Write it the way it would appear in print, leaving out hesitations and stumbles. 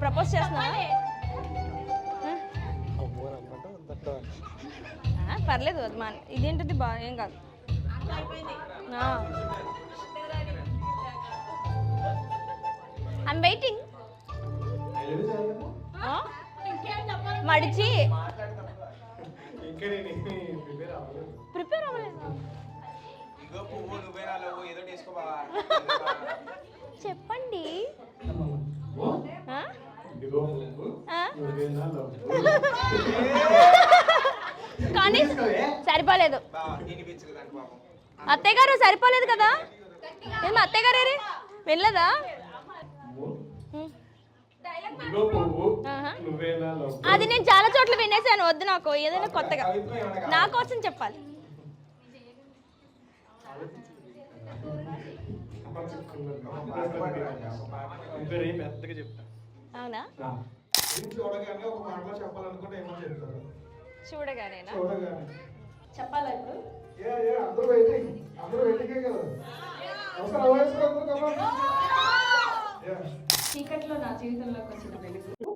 Propose చేస్తున్నావా? పర్లేదు అది మా ఇదేంటిది బాగా ఏం కాదు. I'm waiting. మడిచి ప్రిపేర్ అవ్వలేదు. చెప్పండి. కానీ సరిపోలేదు. అత్తయ్య గారు సరిపోలేదు కదా? ఏమో అత్తయ్య గారు వెళ్ళదా? అది నేను చాలా చోట్ల వినేసాను. వద్దు నాకు ఏదైనా కొత్తగా నా కోసం చెప్పాలి. అవునా? చూడగానేనా చెప్పాలా ఇప్పుడు? చీకట్లో నా జీవితంలోకి వచ్చిన వెలుగు